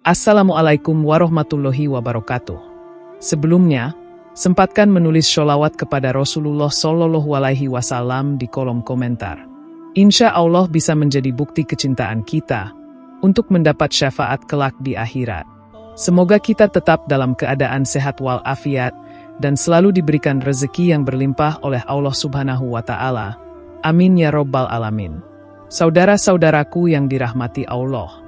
Assalamualaikum warahmatullahi wabarakatuh. Sebelumnya, sempatkan menulis sholawat kepada Rasulullah Shallallahu Alaihi Wasallam di kolom komentar. Insya Allah bisa menjadi bukti kecintaan kita untuk mendapat syafaat kelak di akhirat. Semoga kita tetap dalam keadaan sehat walafiat dan selalu diberikan rezeki yang berlimpah oleh Allah Subhanahu wa Ta'ala. Amin ya Rabbal Alamin. Saudara-saudaraku yang dirahmati Allah,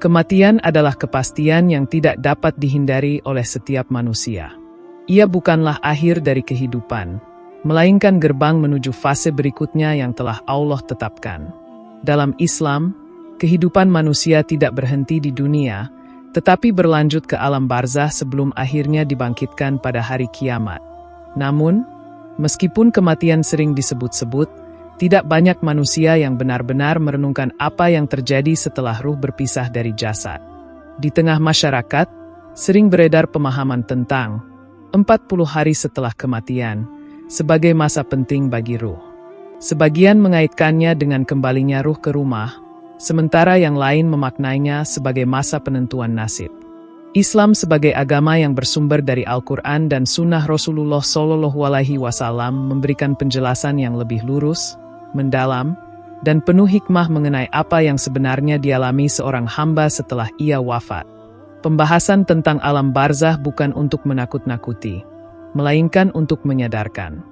kematian adalah kepastian yang tidak dapat dihindari oleh setiap manusia. Ia bukanlah akhir dari kehidupan, melainkan gerbang menuju fase berikutnya yang telah Allah tetapkan. Dalam Islam, kehidupan manusia tidak berhenti di dunia, tetapi berlanjut ke alam barzah sebelum akhirnya dibangkitkan pada hari kiamat. Namun, meskipun kematian sering disebut-sebut, tidak banyak manusia yang benar-benar merenungkan apa yang terjadi setelah ruh berpisah dari jasad. Di tengah masyarakat, sering beredar pemahaman tentang 40 hari setelah kematian sebagai masa penting bagi ruh. Sebagian mengaitkannya dengan kembalinya ruh ke rumah, sementara yang lain memaknainya sebagai masa penentuan nasib. Islam sebagai agama yang bersumber dari Al-Quran dan Sunnah Rasulullah Shallallahu Alaihi Wasallam memberikan penjelasan yang lebih lurus, mendalam, dan penuh hikmah mengenai apa yang sebenarnya dialami seorang hamba setelah ia wafat. Pembahasan tentang alam barzah bukan untuk menakut-nakuti, melainkan untuk menyadarkan.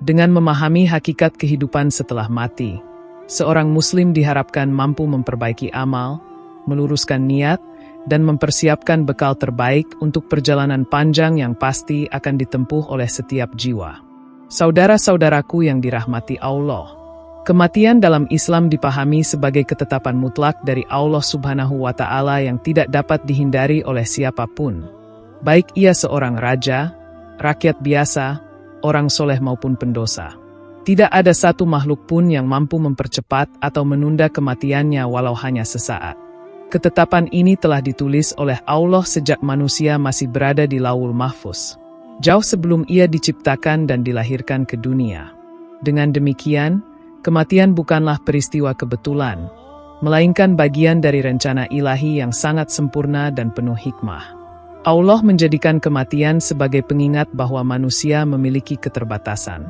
Dengan memahami hakikat kehidupan setelah mati, seorang muslim diharapkan mampu memperbaiki amal, meluruskan niat, dan mempersiapkan bekal terbaik untuk perjalanan panjang yang pasti akan ditempuh oleh setiap jiwa. Saudara-saudaraku yang dirahmati Allah, kematian dalam Islam dipahami sebagai ketetapan mutlak dari Allah Subhanahu wa Ta'ala yang tidak dapat dihindari oleh siapapun, baik ia seorang raja, rakyat biasa, orang soleh maupun pendosa. Tidak ada satu makhluk pun yang mampu mempercepat atau menunda kematiannya walau hanya sesaat. Ketetapan ini telah ditulis oleh Allah sejak manusia masih berada di Lauhul Mahfuz, jauh sebelum ia diciptakan dan dilahirkan ke dunia. Dengan demikian, kematian bukanlah peristiwa kebetulan, melainkan bagian dari rencana ilahi yang sangat sempurna dan penuh hikmah. Allah menjadikan kematian sebagai pengingat bahwa manusia memiliki keterbatasan.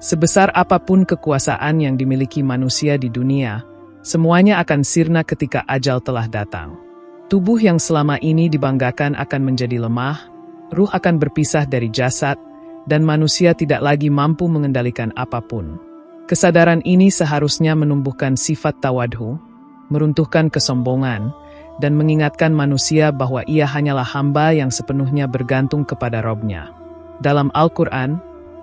Sebesar apapun kekuasaan yang dimiliki manusia di dunia, semuanya akan sirna ketika ajal telah datang. Tubuh yang selama ini dibanggakan akan menjadi lemah, ruh akan berpisah dari jasad, dan manusia tidak lagi mampu mengendalikan apapun. Kesadaran ini seharusnya menumbuhkan sifat tawadhu, meruntuhkan kesombongan, dan mengingatkan manusia bahwa ia hanyalah hamba yang sepenuhnya bergantung kepada Rabb-Nya. Dalam Al-Quran,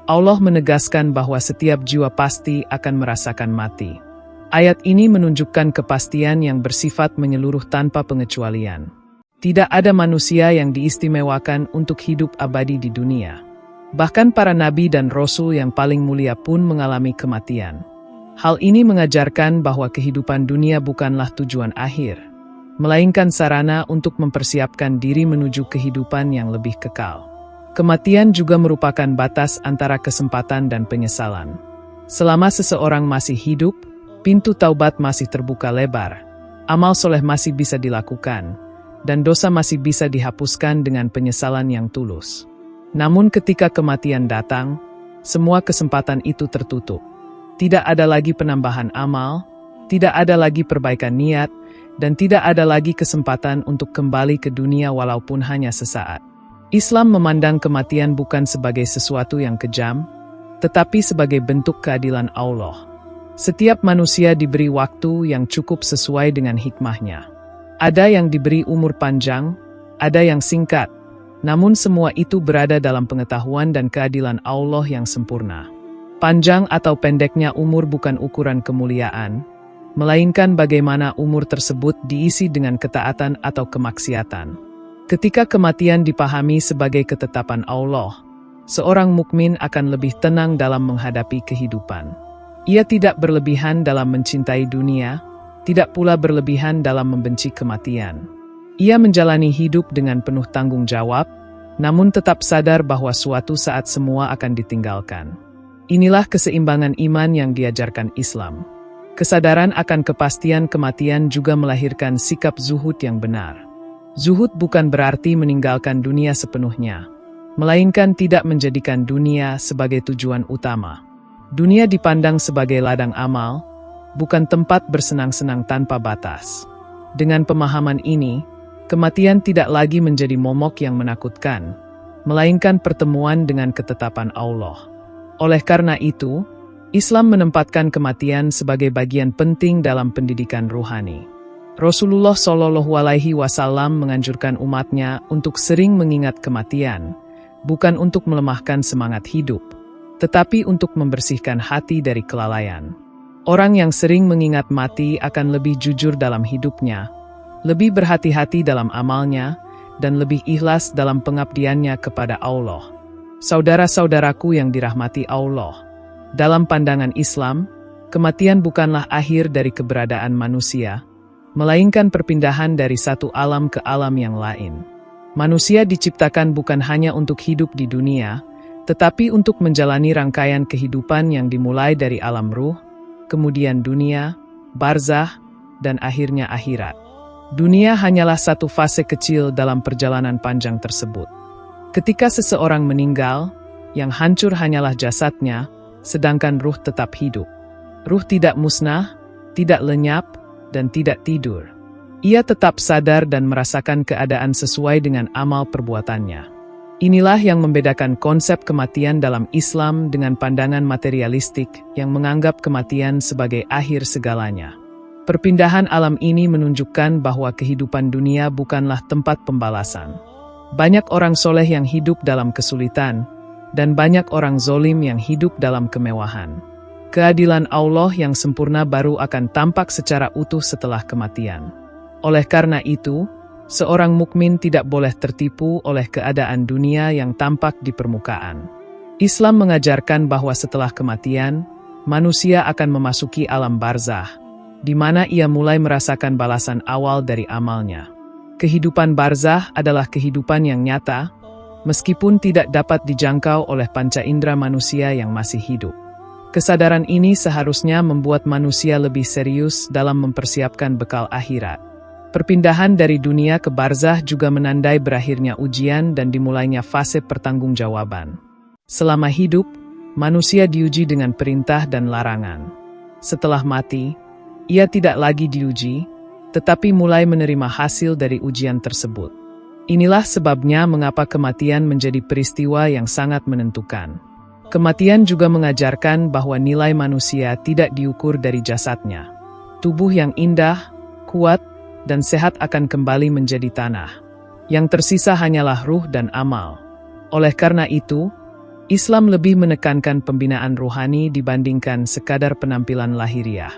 Allah menegaskan bahwa setiap jiwa pasti akan merasakan mati. Ayat ini menunjukkan kepastian yang bersifat menyeluruh tanpa pengecualian. Tidak ada manusia yang diistimewakan untuk hidup abadi di dunia. Bahkan para nabi dan rasul yang paling mulia pun mengalami kematian. Hal ini mengajarkan bahwa kehidupan dunia bukanlah tujuan akhir, melainkan sarana untuk mempersiapkan diri menuju kehidupan yang lebih kekal. Kematian juga merupakan batas antara kesempatan dan penyesalan. Selama seseorang masih hidup, pintu taubat masih terbuka lebar, amal soleh masih bisa dilakukan, dan dosa masih bisa dihapuskan dengan penyesalan yang tulus. Namun ketika kematian datang, semua kesempatan itu tertutup. Tidak ada lagi penambahan amal, tidak ada lagi perbaikan niat, dan tidak ada lagi kesempatan untuk kembali ke dunia walaupun hanya sesaat. Islam memandang kematian bukan sebagai sesuatu yang kejam, tetapi sebagai bentuk keadilan Allah. Setiap manusia diberi waktu yang cukup sesuai dengan hikmahnya. Ada yang diberi umur panjang, ada yang singkat, namun semua itu berada dalam pengetahuan dan keadilan Allah yang sempurna. Panjang atau pendeknya umur bukan ukuran kemuliaan, melainkan bagaimana umur tersebut diisi dengan ketaatan atau kemaksiatan. Ketika kematian dipahami sebagai ketetapan Allah, seorang mukmin akan lebih tenang dalam menghadapi kehidupan. Ia tidak berlebihan dalam mencintai dunia, tidak pula berlebihan dalam membenci kematian. Ia menjalani hidup dengan penuh tanggung jawab, namun tetap sadar bahwa suatu saat semua akan ditinggalkan. Inilah keseimbangan iman yang diajarkan Islam. Kesadaran akan kepastian kematian juga melahirkan sikap zuhud yang benar. Zuhud bukan berarti meninggalkan dunia sepenuhnya, melainkan tidak menjadikan dunia sebagai tujuan utama. Dunia dipandang sebagai ladang amal, bukan tempat bersenang-senang tanpa batas. Dengan pemahaman ini, kematian tidak lagi menjadi momok yang menakutkan, melainkan pertemuan dengan ketetapan Allah. Oleh karena itu, Islam menempatkan kematian sebagai bagian penting dalam pendidikan ruhani. Rasulullah SAW menganjurkan umatnya untuk sering mengingat kematian, bukan untuk melemahkan semangat hidup, tetapi untuk membersihkan hati dari kelalaian. Orang yang sering mengingat mati akan lebih jujur dalam hidupnya, lebih berhati-hati dalam amalnya, dan lebih ikhlas dalam pengabdiannya kepada Allah. Saudara-saudaraku yang dirahmati Allah, dalam pandangan Islam, kematian bukanlah akhir dari keberadaan manusia, melainkan perpindahan dari satu alam ke alam yang lain. Manusia diciptakan bukan hanya untuk hidup di dunia, tetapi untuk menjalani rangkaian kehidupan yang dimulai dari alam ruh, kemudian dunia, barzah, dan akhirnya akhirat. Dunia hanyalah satu fase kecil dalam perjalanan panjang tersebut. Ketika seseorang meninggal, yang hancur hanyalah jasadnya, sedangkan ruh tetap hidup. Ruh tidak musnah, tidak lenyap, dan tidak tidur. Ia tetap sadar dan merasakan keadaan sesuai dengan amal perbuatannya. Inilah yang membedakan konsep kematian dalam Islam dengan pandangan materialistik yang menganggap kematian sebagai akhir segalanya. Perpindahan alam ini menunjukkan bahwa kehidupan dunia bukanlah tempat pembalasan. Banyak orang soleh yang hidup dalam kesulitan, dan banyak orang zolim yang hidup dalam kemewahan. Keadilan Allah yang sempurna baru akan tampak secara utuh setelah kematian. Oleh karena itu, seorang mukmin tidak boleh tertipu oleh keadaan dunia yang tampak di permukaan. Islam mengajarkan bahwa setelah kematian, manusia akan memasuki alam barzah, di mana ia mulai merasakan balasan awal dari amalnya. Kehidupan barzah adalah kehidupan yang nyata, meskipun tidak dapat dijangkau oleh panca indera manusia yang masih hidup. Kesadaran ini seharusnya membuat manusia lebih serius dalam mempersiapkan bekal akhirat. Perpindahan dari dunia ke barzah juga menandai berakhirnya ujian dan dimulainya fase pertanggungjawaban. Selama hidup, manusia diuji dengan perintah dan larangan. Setelah mati, ia tidak lagi diuji, tetapi mulai menerima hasil dari ujian tersebut. Inilah sebabnya mengapa kematian menjadi peristiwa yang sangat menentukan. Kematian juga mengajarkan bahwa nilai manusia tidak diukur dari jasadnya. Tubuh yang indah, kuat, dan sehat akan kembali menjadi tanah. Yang tersisa hanyalah ruh dan amal. Oleh karena itu, Islam lebih menekankan pembinaan ruhani dibandingkan sekadar penampilan lahiriah.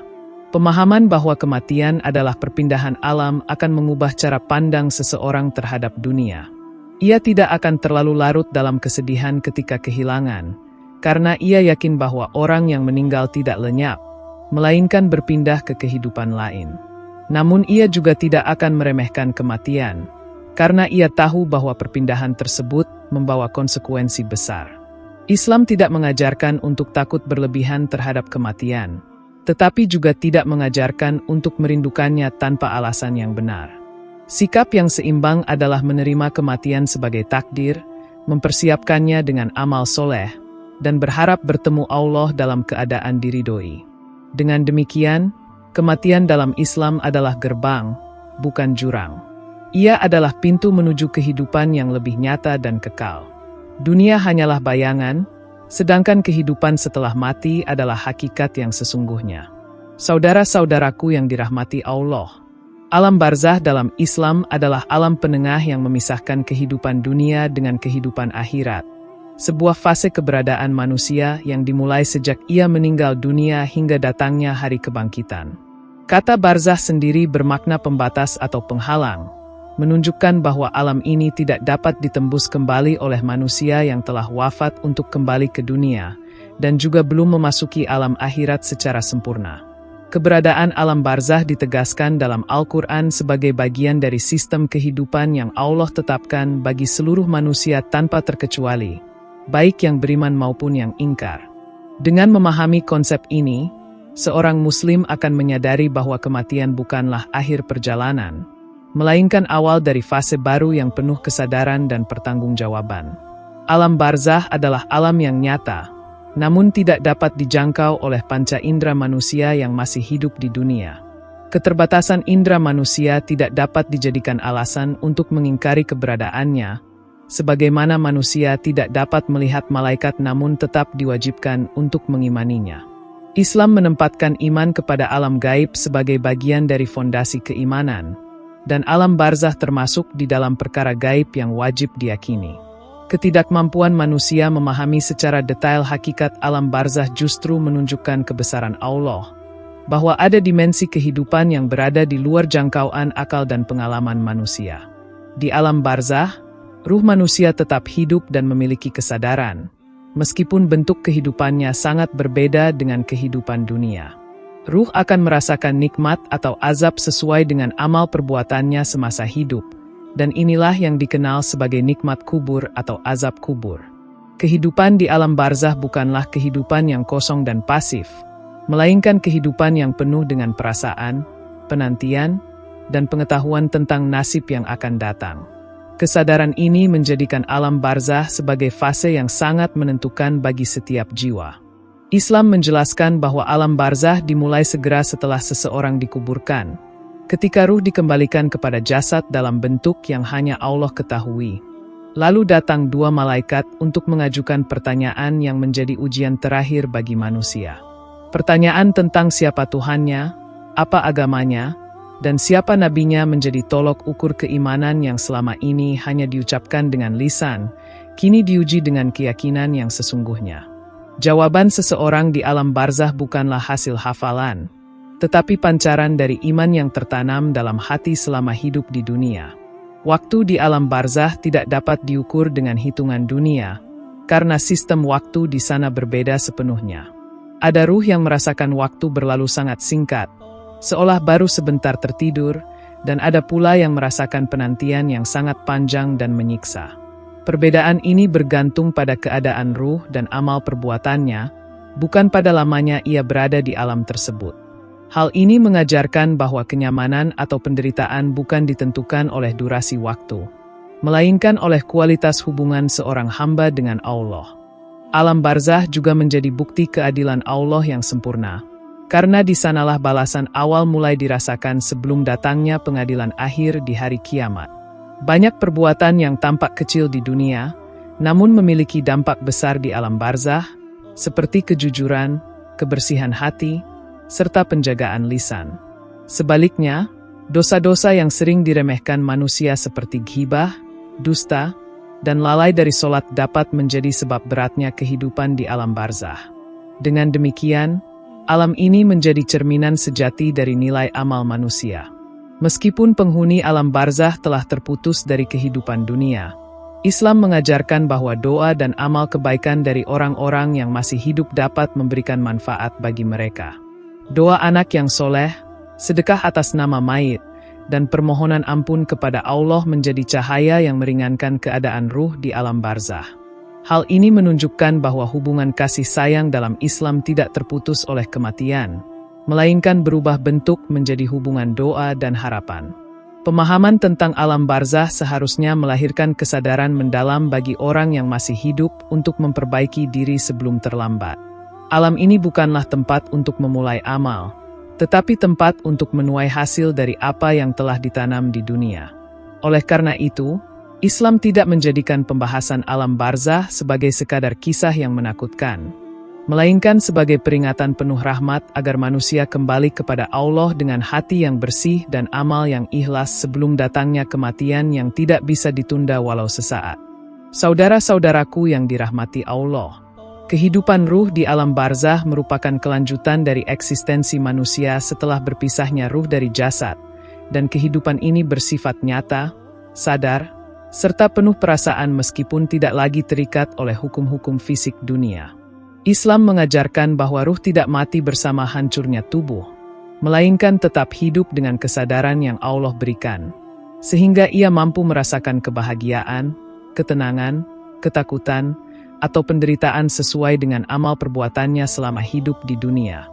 Pemahaman bahwa kematian adalah perpindahan alam akan mengubah cara pandang seseorang terhadap dunia. Ia tidak akan terlalu larut dalam kesedihan ketika kehilangan, karena ia yakin bahwa orang yang meninggal tidak lenyap, melainkan berpindah ke kehidupan lain. Namun ia juga tidak akan meremehkan kematian, karena ia tahu bahwa perpindahan tersebut membawa konsekuensi besar. Islam tidak mengajarkan untuk takut berlebihan terhadap kematian, tetapi juga tidak mengajarkan untuk merindukannya tanpa alasan yang benar. Sikap yang seimbang adalah menerima kematian sebagai takdir, mempersiapkannya dengan amal soleh, dan berharap bertemu Allah dalam keadaan diridhoi. Dengan demikian, kematian dalam Islam adalah gerbang, bukan jurang. Ia adalah pintu menuju kehidupan yang lebih nyata dan kekal. Dunia hanyalah bayangan, sedangkan kehidupan setelah mati adalah hakikat yang sesungguhnya. Saudara-saudaraku yang dirahmati Allah, alam barzah dalam Islam adalah alam penengah yang memisahkan kehidupan dunia dengan kehidupan akhirat. Sebuah fase keberadaan manusia yang dimulai sejak ia meninggal dunia hingga datangnya hari kebangkitan. Kata barzah sendiri bermakna pembatas atau penghalang, menunjukkan bahwa alam ini tidak dapat ditembus kembali oleh manusia yang telah wafat untuk kembali ke dunia, dan juga belum memasuki alam akhirat secara sempurna. Keberadaan alam barzah ditegaskan dalam Al-Quran sebagai bagian dari sistem kehidupan yang Allah tetapkan bagi seluruh manusia tanpa terkecuali, baik yang beriman maupun yang ingkar. Dengan memahami konsep ini, seorang muslim akan menyadari bahwa kematian bukanlah akhir perjalanan, melainkan awal dari fase baru yang penuh kesadaran dan pertanggungjawaban. Alam barzah adalah alam yang nyata, namun tidak dapat dijangkau oleh panca indera manusia yang masih hidup di dunia. Keterbatasan indera manusia tidak dapat dijadikan alasan untuk mengingkari keberadaannya, sebagaimana manusia tidak dapat melihat malaikat namun tetap diwajibkan untuk mengimaninya. Islam menempatkan iman kepada alam gaib sebagai bagian dari fondasi keimanan, dan alam barzah termasuk di dalam perkara gaib yang wajib diyakini. Ketidakmampuan manusia memahami secara detail hakikat alam barzah justru menunjukkan kebesaran Allah, bahwa ada dimensi kehidupan yang berada di luar jangkauan akal dan pengalaman manusia. Di alam barzah, ruh manusia tetap hidup dan memiliki kesadaran, meskipun bentuk kehidupannya sangat berbeda dengan kehidupan dunia. Ruh akan merasakan nikmat atau azab sesuai dengan amal perbuatannya semasa hidup, dan inilah yang dikenal sebagai nikmat kubur atau azab kubur. Kehidupan di alam barzah bukanlah kehidupan yang kosong dan pasif, melainkan kehidupan yang penuh dengan perasaan, penantian, dan pengetahuan tentang nasib yang akan datang. Kesadaran ini menjadikan alam barzah sebagai fase yang sangat menentukan bagi setiap jiwa. Islam menjelaskan bahwa alam barzah dimulai segera setelah seseorang dikuburkan, ketika ruh dikembalikan kepada jasad dalam bentuk yang hanya Allah ketahui. Lalu datang dua malaikat untuk mengajukan pertanyaan yang menjadi ujian terakhir bagi manusia. Pertanyaan tentang siapa Tuhannya, apa agamanya, dan siapa nabinya menjadi tolok ukur keimanan yang selama ini hanya diucapkan dengan lisan, kini diuji dengan keyakinan yang sesungguhnya. Jawaban seseorang di alam barzah bukanlah hasil hafalan, tetapi pancaran dari iman yang tertanam dalam hati selama hidup di dunia. Waktu di alam barzah tidak dapat diukur dengan hitungan dunia, karena sistem waktu di sana berbeda sepenuhnya. Ada ruh yang merasakan waktu berlalu sangat singkat, seolah baru sebentar tertidur, dan ada pula yang merasakan penantian yang sangat panjang dan menyiksa. Perbedaan ini bergantung pada keadaan ruh dan amal perbuatannya, bukan pada lamanya ia berada di alam tersebut. Hal ini mengajarkan bahwa kenyamanan atau penderitaan bukan ditentukan oleh durasi waktu, melainkan oleh kualitas hubungan seorang hamba dengan Allah. Alam barzah juga menjadi bukti keadilan Allah yang sempurna, karena di sanalah balasan awal mulai dirasakan sebelum datangnya pengadilan akhir di hari kiamat. Banyak perbuatan yang tampak kecil di dunia, namun memiliki dampak besar di alam barzah, seperti kejujuran, kebersihan hati, serta penjagaan lisan. Sebaliknya, dosa-dosa yang sering diremehkan manusia seperti ghibah, dusta, dan lalai dari sholat dapat menjadi sebab beratnya kehidupan di alam barzah. Dengan demikian, alam ini menjadi cerminan sejati dari nilai amal manusia. Meskipun penghuni alam barzah telah terputus dari kehidupan dunia, Islam mengajarkan bahwa doa dan amal kebaikan dari orang-orang yang masih hidup dapat memberikan manfaat bagi mereka. Doa anak yang soleh, sedekah atas nama mayit, dan permohonan ampun kepada Allah menjadi cahaya yang meringankan keadaan ruh di alam barzah. Hal ini menunjukkan bahwa hubungan kasih sayang dalam Islam tidak terputus oleh kematian, melainkan berubah bentuk menjadi hubungan doa dan harapan. Pemahaman tentang alam barzah seharusnya melahirkan kesadaran mendalam bagi orang yang masih hidup untuk memperbaiki diri sebelum terlambat. Alam ini bukanlah tempat untuk memulai amal, tetapi tempat untuk menuai hasil dari apa yang telah ditanam di dunia. Oleh karena itu, Islam tidak menjadikan pembahasan alam barzah sebagai sekadar kisah yang menakutkan, melainkan sebagai peringatan penuh rahmat agar manusia kembali kepada Allah dengan hati yang bersih dan amal yang ikhlas sebelum datangnya kematian yang tidak bisa ditunda walau sesaat. Saudara-saudaraku yang dirahmati Allah, kehidupan ruh di alam barzah merupakan kelanjutan dari eksistensi manusia setelah berpisahnya ruh dari jasad, dan kehidupan ini bersifat nyata, sadar, serta penuh perasaan meskipun tidak lagi terikat oleh hukum-hukum fisik dunia. Islam mengajarkan bahwa ruh tidak mati bersama hancurnya tubuh, melainkan tetap hidup dengan kesadaran yang Allah berikan, sehingga ia mampu merasakan kebahagiaan, ketenangan, ketakutan, atau penderitaan sesuai dengan amal perbuatannya selama hidup di dunia.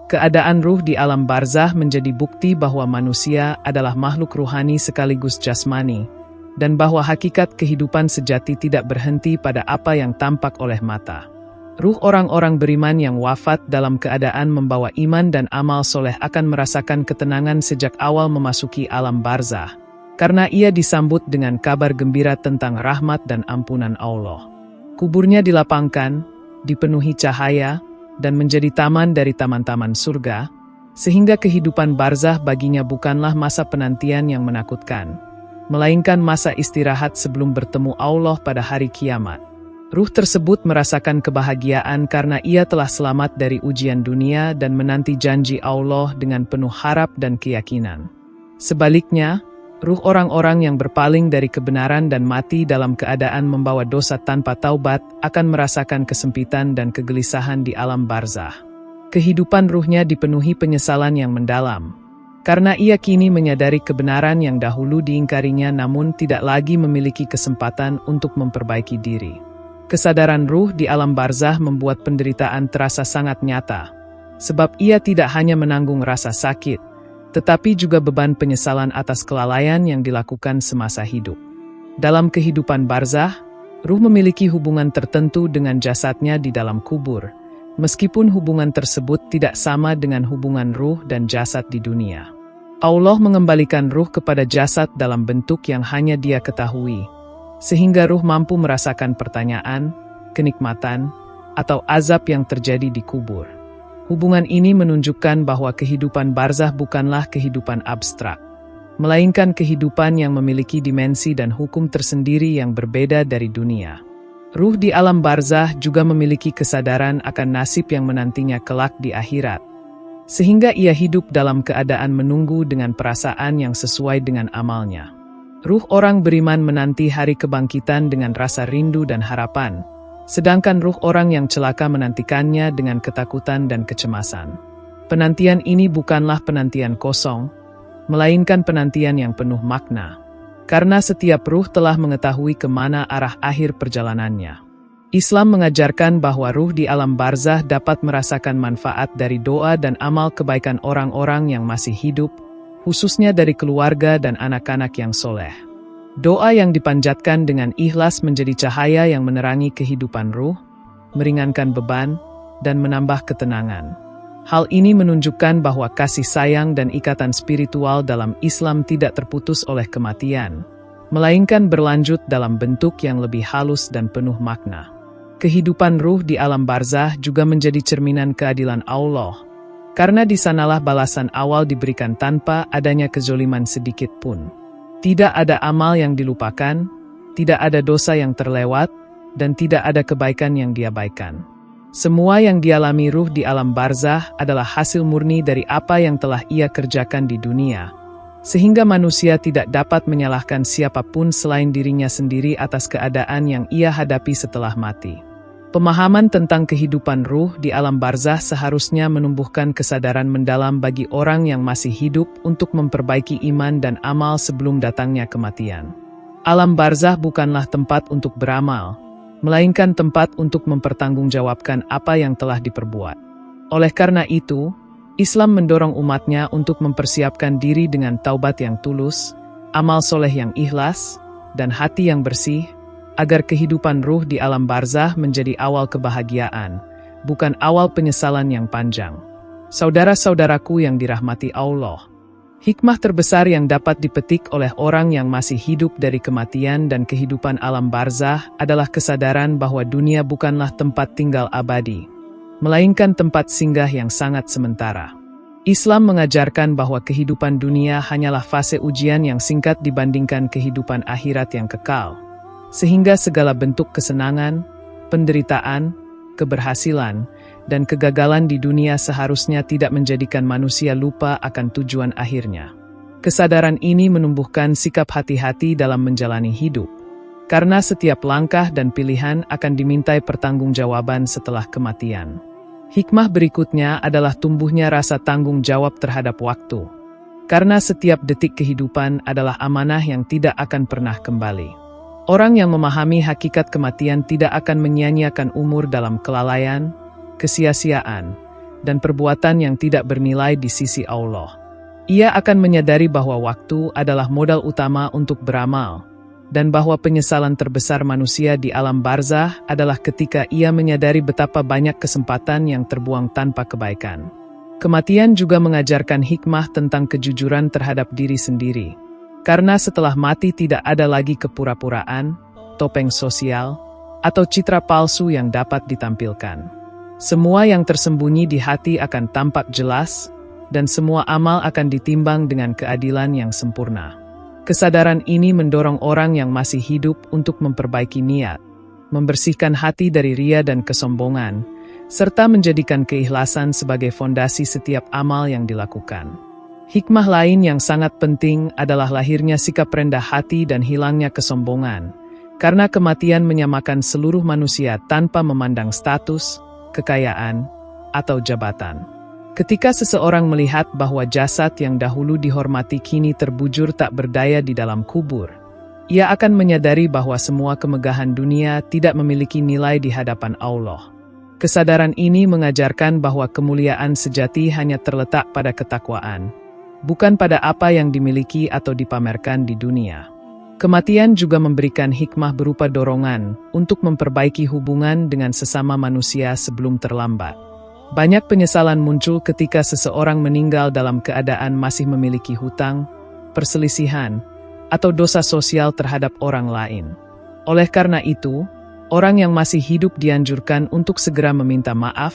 Keadaan ruh di alam barzah menjadi bukti bahwa manusia adalah makhluk ruhani sekaligus jasmani, dan bahwa hakikat kehidupan sejati tidak berhenti pada apa yang tampak oleh mata. Ruh orang-orang beriman yang wafat dalam keadaan membawa iman dan amal soleh akan merasakan ketenangan sejak awal memasuki alam barzah, karena ia disambut dengan kabar gembira tentang rahmat dan ampunan Allah. Kuburnya dilapangkan, dipenuhi cahaya, dan menjadi taman dari taman-taman surga, sehingga kehidupan barzah baginya bukanlah masa penantian yang menakutkan, melainkan masa istirahat sebelum bertemu Allah pada hari kiamat. Ruh tersebut merasakan kebahagiaan karena ia telah selamat dari ujian dunia dan menanti janji Allah dengan penuh harap dan keyakinan. Sebaliknya, ruh orang-orang yang berpaling dari kebenaran dan mati dalam keadaan membawa dosa tanpa taubat akan merasakan kesempitan dan kegelisahan di alam barzah. Kehidupan ruhnya dipenuhi penyesalan yang mendalam, karena ia kini menyadari kebenaran yang dahulu diingkarinya namun tidak lagi memiliki kesempatan untuk memperbaiki diri. Kesadaran ruh di alam barzah membuat penderitaan terasa sangat nyata, sebab ia tidak hanya menanggung rasa sakit, tetapi juga beban penyesalan atas kelalaian yang dilakukan semasa hidup. Dalam kehidupan barzah, ruh memiliki hubungan tertentu dengan jasadnya di dalam kubur, meskipun hubungan tersebut tidak sama dengan hubungan ruh dan jasad di dunia. Allah mengembalikan ruh kepada jasad dalam bentuk yang hanya Dia ketahui, sehingga ruh mampu merasakan pertanyaan, kenikmatan, atau azab yang terjadi di kubur. Hubungan ini menunjukkan bahwa kehidupan barzah bukanlah kehidupan abstrak, melainkan kehidupan yang memiliki dimensi dan hukum tersendiri yang berbeda dari dunia. Ruh di alam barzah juga memiliki kesadaran akan nasib yang menantinya kelak di akhirat, sehingga ia hidup dalam keadaan menunggu dengan perasaan yang sesuai dengan amalnya. Ruh orang beriman menanti hari kebangkitan dengan rasa rindu dan harapan, sedangkan ruh orang yang celaka menantikannya dengan ketakutan dan kecemasan. Penantian ini bukanlah penantian kosong, melainkan penantian yang penuh makna, karena setiap ruh telah mengetahui kemana arah akhir perjalanannya. Islam mengajarkan bahwa ruh di alam barzah dapat merasakan manfaat dari doa dan amal kebaikan orang-orang yang masih hidup, khususnya dari keluarga dan anak-anak yang soleh. Doa yang dipanjatkan dengan ikhlas menjadi cahaya yang menerangi kehidupan ruh, meringankan beban, dan menambah ketenangan. Hal ini menunjukkan bahwa kasih sayang dan ikatan spiritual dalam Islam tidak terputus oleh kematian, melainkan berlanjut dalam bentuk yang lebih halus dan penuh makna. Kehidupan ruh di alam barzah juga menjadi cerminan keadilan Allah, karena di sanalah balasan awal diberikan tanpa adanya kezoliman sedikit pun. Tidak ada amal yang dilupakan, tidak ada dosa yang terlewat, dan tidak ada kebaikan yang diabaikan. Semua yang dialami ruh di alam barzah adalah hasil murni dari apa yang telah ia kerjakan di dunia, sehingga manusia tidak dapat menyalahkan siapapun selain dirinya sendiri atas keadaan yang ia hadapi setelah mati. Pemahaman tentang kehidupan ruh di alam barzah seharusnya menumbuhkan kesadaran mendalam bagi orang yang masih hidup untuk memperbaiki iman dan amal sebelum datangnya kematian. Alam barzah bukanlah tempat untuk beramal, melainkan tempat untuk mempertanggungjawabkan apa yang telah diperbuat. Oleh karena itu, Islam mendorong umatnya untuk mempersiapkan diri dengan taubat yang tulus, amal soleh yang ikhlas, dan hati yang bersih, agar kehidupan ruh di alam barzah menjadi awal kebahagiaan, bukan awal penyesalan yang panjang. Saudara-saudaraku yang dirahmati Allah, hikmah terbesar yang dapat dipetik oleh orang yang masih hidup dari kematian dan kehidupan alam barzah adalah kesadaran bahwa dunia bukanlah tempat tinggal abadi, melainkan tempat singgah yang sangat sementara. Islam mengajarkan bahwa kehidupan dunia hanyalah fase ujian yang singkat dibandingkan kehidupan akhirat yang kekal, sehingga segala bentuk kesenangan, penderitaan, keberhasilan, dan kegagalan di dunia seharusnya tidak menjadikan manusia lupa akan tujuan akhirnya. Kesadaran ini menumbuhkan sikap hati-hati dalam menjalani hidup, karena setiap langkah dan pilihan akan dimintai pertanggungjawaban setelah kematian. Hikmah berikutnya adalah tumbuhnya rasa tanggung jawab terhadap waktu, karena setiap detik kehidupan adalah amanah yang tidak akan pernah kembali. Orang yang memahami hakikat kematian tidak akan menyia-nyiakan umur dalam kelalaian, kesia-siaan, dan perbuatan yang tidak bernilai di sisi Allah. Ia akan menyadari bahwa waktu adalah modal utama untuk beramal, dan bahwa penyesalan terbesar manusia di alam barzah adalah ketika ia menyadari betapa banyak kesempatan yang terbuang tanpa kebaikan. Kematian juga mengajarkan hikmah tentang kejujuran terhadap diri sendiri. Karena setelah mati tidak ada lagi kepura-puraan, topeng sosial, atau citra palsu yang dapat ditampilkan. Semua yang tersembunyi di hati akan tampak jelas, dan semua amal akan ditimbang dengan keadilan yang sempurna. Kesadaran ini mendorong orang yang masih hidup untuk memperbaiki niat, membersihkan hati dari ria dan kesombongan, serta menjadikan keikhlasan sebagai fondasi setiap amal yang dilakukan. Hikmah lain yang sangat penting adalah lahirnya sikap rendah hati dan hilangnya kesombongan, karena kematian menyamakan seluruh manusia tanpa memandang status, kekayaan, atau jabatan. Ketika seseorang melihat bahwa jasad yang dahulu dihormati kini terbujur tak berdaya di dalam kubur, ia akan menyadari bahwa semua kemegahan dunia tidak memiliki nilai di hadapan Allah. Kesadaran ini mengajarkan bahwa kemuliaan sejati hanya terletak pada ketakwaan, bukan pada apa yang dimiliki atau dipamerkan di dunia. Kematian juga memberikan hikmah berupa dorongan untuk memperbaiki hubungan dengan sesama manusia sebelum terlambat. Banyak penyesalan muncul ketika seseorang meninggal dalam keadaan masih memiliki hutang, perselisihan, atau dosa sosial terhadap orang lain. Oleh karena itu, orang yang masih hidup dianjurkan untuk segera meminta maaf,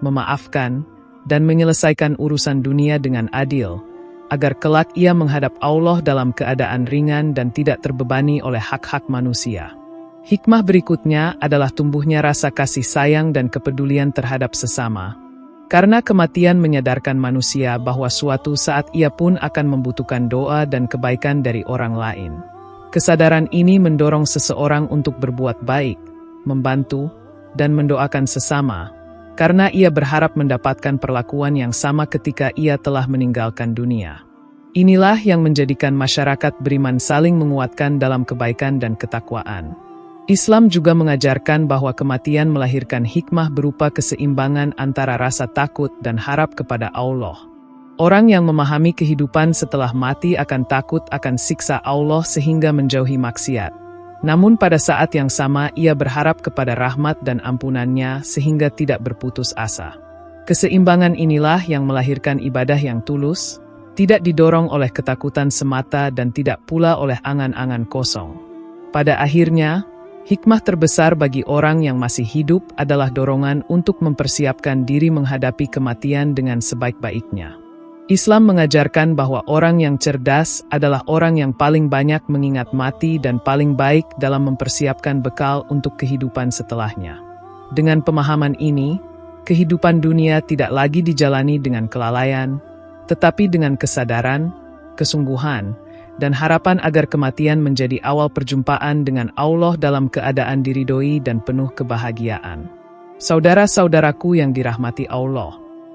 memaafkan, dan menyelesaikan urusan dunia dengan adil, agar kelak ia menghadap Allah dalam keadaan ringan dan tidak terbebani oleh hak-hak manusia. Hikmah berikutnya adalah tumbuhnya rasa kasih sayang dan kepedulian terhadap sesama, karena kematian menyadarkan manusia bahwa suatu saat ia pun akan membutuhkan doa dan kebaikan dari orang lain. Kesadaran ini mendorong seseorang untuk berbuat baik, membantu, dan mendoakan sesama, karena ia berharap mendapatkan perlakuan yang sama ketika ia telah meninggalkan dunia. Inilah yang menjadikan masyarakat beriman saling menguatkan dalam kebaikan dan ketakwaan. Islam juga mengajarkan bahwa kematian melahirkan hikmah berupa keseimbangan antara rasa takut dan harap kepada Allah. Orang yang memahami kehidupan setelah mati akan takut akan siksa Allah sehingga menjauhi maksiat. Namun pada saat yang sama ia berharap kepada rahmat dan ampunannya sehingga tidak berputus asa. Keseimbangan inilah yang melahirkan ibadah yang tulus, tidak didorong oleh ketakutan semata dan tidak pula oleh angan-angan kosong. Pada akhirnya, hikmah terbesar bagi orang yang masih hidup adalah dorongan untuk mempersiapkan diri menghadapi kematian dengan sebaik-baiknya. Islam mengajarkan bahwa orang yang cerdas adalah orang yang paling banyak mengingat mati dan paling baik dalam mempersiapkan bekal untuk kehidupan setelahnya. Dengan pemahaman ini, kehidupan dunia tidak lagi dijalani dengan kelalaian, tetapi dengan kesadaran, kesungguhan, dan harapan agar kematian menjadi awal perjumpaan dengan Allah dalam keadaan diridhoi dan penuh kebahagiaan. Saudara-saudaraku yang dirahmati Allah,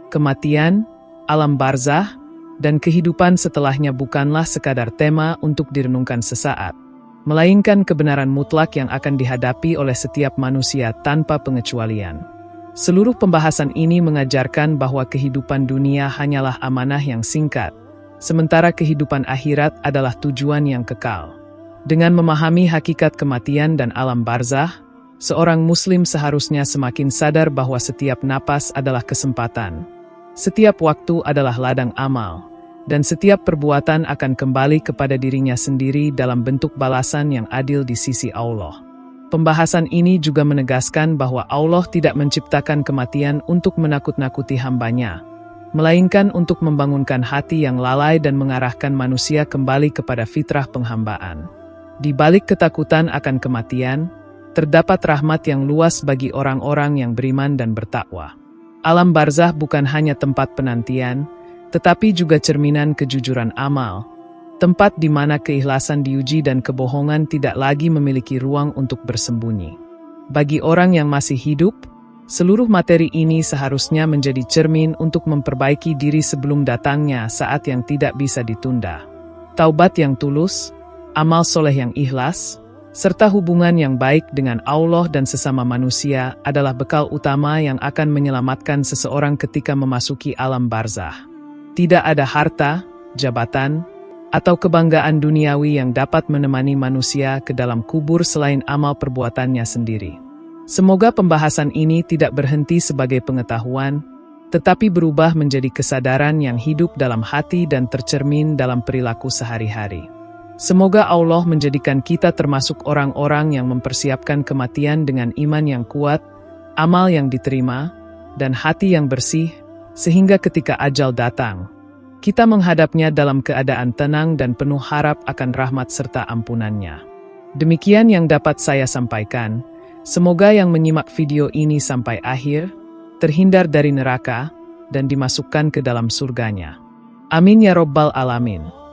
kematian, alam barzah, dan kehidupan setelahnya bukanlah sekadar tema untuk direnungkan sesaat, melainkan kebenaran mutlak yang akan dihadapi oleh setiap manusia tanpa pengecualian. Seluruh pembahasan ini mengajarkan bahwa kehidupan dunia hanyalah amanah yang singkat, sementara kehidupan akhirat adalah tujuan yang kekal. Dengan memahami hakikat kematian dan alam barzah, seorang muslim seharusnya semakin sadar bahwa setiap napas adalah kesempatan, setiap waktu adalah ladang amal, dan setiap perbuatan akan kembali kepada dirinya sendiri dalam bentuk balasan yang adil di sisi Allah. Pembahasan ini juga menegaskan bahwa Allah tidak menciptakan kematian untuk menakut-nakuti hambanya, melainkan untuk membangunkan hati yang lalai dan mengarahkan manusia kembali kepada fitrah penghambaan. Di balik ketakutan akan kematian, terdapat rahmat yang luas bagi orang-orang yang beriman dan bertakwa. Alam barzah bukan hanya tempat penantian, tetapi juga cerminan kejujuran amal, tempat di mana keikhlasan diuji dan kebohongan tidak lagi memiliki ruang untuk bersembunyi. Bagi orang yang masih hidup, seluruh materi ini seharusnya menjadi cermin untuk memperbaiki diri sebelum datangnya saat yang tidak bisa ditunda. Taubat yang tulus, amal soleh yang ikhlas, serta hubungan yang baik dengan Allah dan sesama manusia adalah bekal utama yang akan menyelamatkan seseorang ketika memasuki alam barzah. Tidak ada harta, jabatan, atau kebanggaan duniawi yang dapat menemani manusia ke dalam kubur selain amal perbuatannya sendiri. Semoga pembahasan ini tidak berhenti sebagai pengetahuan, tetapi berubah menjadi kesadaran yang hidup dalam hati dan tercermin dalam perilaku sehari-hari. Semoga Allah menjadikan kita termasuk orang-orang yang mempersiapkan kematian dengan iman yang kuat, amal yang diterima, dan hati yang bersih, sehingga ketika ajal datang, kita menghadapnya dalam keadaan tenang dan penuh harap akan rahmat serta ampunannya. Demikian yang dapat saya sampaikan. Semoga yang menyimak video ini sampai akhir, terhindar dari neraka, dan dimasukkan ke dalam surganya. Amin ya Rabbal Alamin.